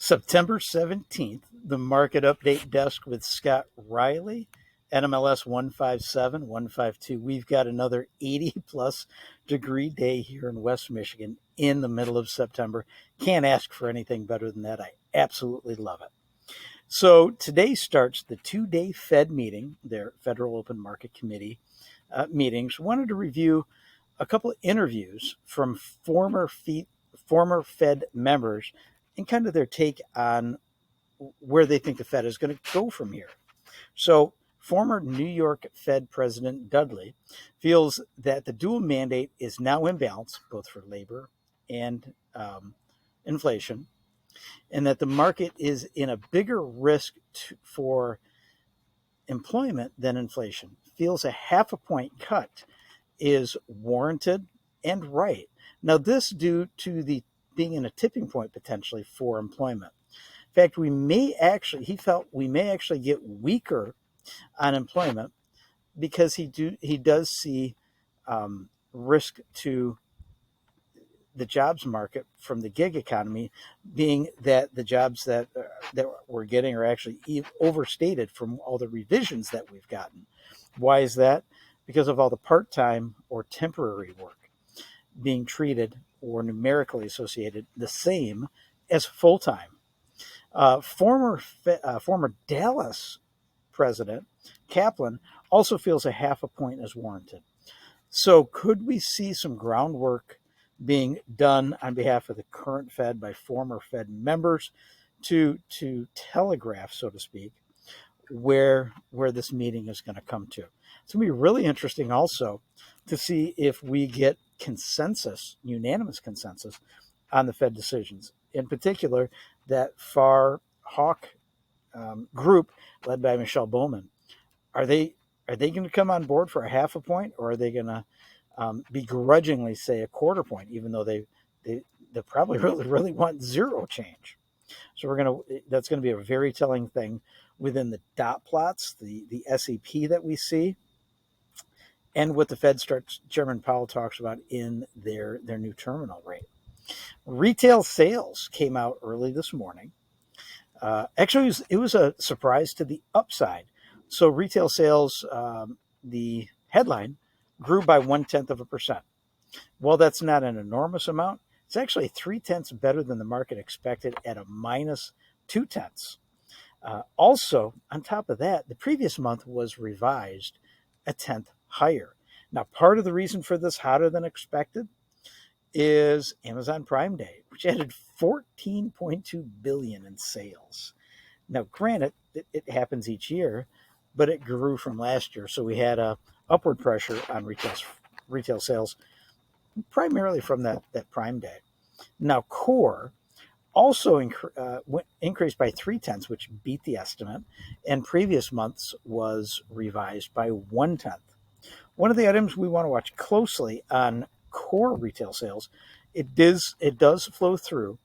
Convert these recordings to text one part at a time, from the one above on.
September 17th, the market update desk with Scott Riley, NMLS 157, 152. We've got another 80 plus degree day here in West Michigan in the middle of September. Can't ask for anything better than that. I absolutely love it. So today starts the 2-day Fed meeting, their Federal Open Market Committee meetings. Wanted to review a couple of interviews from former Fed members and kind of their take on where they think the Fed is going to go from here. So former New York Fed President Dudley feels that the dual mandate is now in balance, both for labor and inflation, and that the market is in a bigger risk for employment than inflation. Feels a half a point cut is warranted and right. Now, this due to the being in a tipping point potentially for employment. In fact, he felt we may actually get weaker unemployment because he does see risk to the jobs market from the gig economy, being that the jobs that we're getting are actually overstated from all the revisions that we've gotten. Why is that? Because of all the part-time or temporary work being treated or numerically associated the same as full-time. Former Dallas president Kaplan also feels a half a point is warranted. So could we see some groundwork being done on behalf of the current Fed by former Fed members to telegraph, so to speak, where this meeting is going to come to? It's going to be really interesting also to see if we get unanimous consensus on the Fed decisions. In particular, that far hawk group led by Michelle Bowman. Are they going to come on board for a half a point, or are they going to begrudgingly say a quarter point, even though they probably really want zero change? So that's going to be a very telling thing within the dot plots, the SEP that we see, and what the Fed Chairman Powell talks about in their new terminal rate. Retail sales came out early this morning. Actually, it was a surprise to the upside. So retail sales, the headline, grew by 0.1%. While that's not an enormous amount, it's actually 0.3 better than the market expected at a -0.2. Also, on top of that, the previous month was revised a tenth higher. Now, part of the reason for this hotter than expected is Amazon Prime Day, which added $14.2 billion in sales. Now, granted, it happens each year, but it grew from last year, so we had a upward pressure on retail sales, primarily from that Prime Day. Now, core also increased by 0.3, which beat the estimate, and previous months was revised by 0.1. One of the items we want to watch closely on core retail sales, it does flow through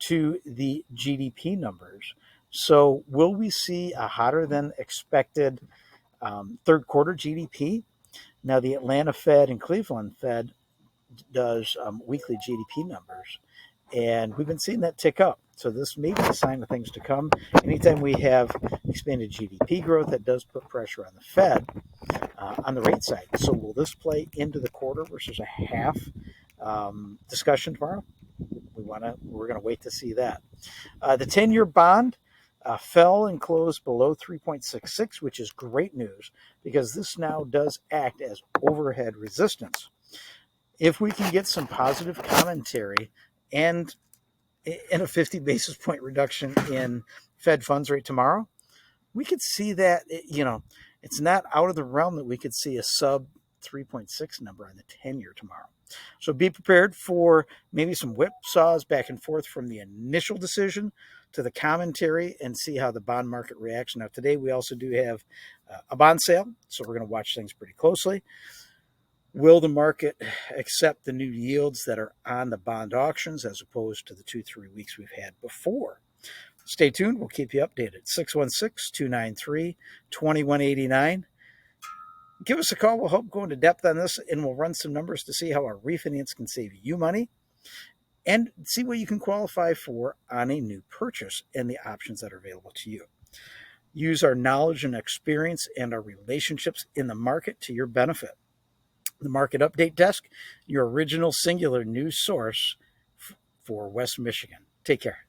to the GDP numbers. So will we see a hotter than expected third quarter GDP? Now, the Atlanta Fed and Cleveland Fed does weekly GDP numbers, and we've been seeing that tick up. So this may be a sign of things to come. Anytime we have expanded GDP growth, that does put pressure on the Fed on the rate side. So will this play into the quarter versus a half discussion tomorrow? We're going to wait to see that. The 10-year bond fell and closed below 3.66, which is great news because this now does act as overhead resistance. If we can get some positive commentary and a 50 basis point reduction in Fed funds rate tomorrow, we could see that, it's not out of the realm that we could see a sub 3.6 number on the 10-year tomorrow. So be prepared for maybe some whipsaws back and forth from the initial decision to the commentary and see how the bond market reacts. Now, today we also do have a bond sale, so we're going to watch things pretty closely. Will the market accept the new yields that are on the bond auctions as opposed to the 2-3 weeks we've had before? Stay tuned. We'll keep you updated. 616-293-2189. Give us a call. We'll help go into depth on this, and we'll run some numbers to see how our refinance can save you money and see what you can qualify for on a new purchase and the options that are available to you. Use our knowledge and experience and our relationships in the market to your benefit. The Market Update Desk, your original singular news source for West Michigan. Take care.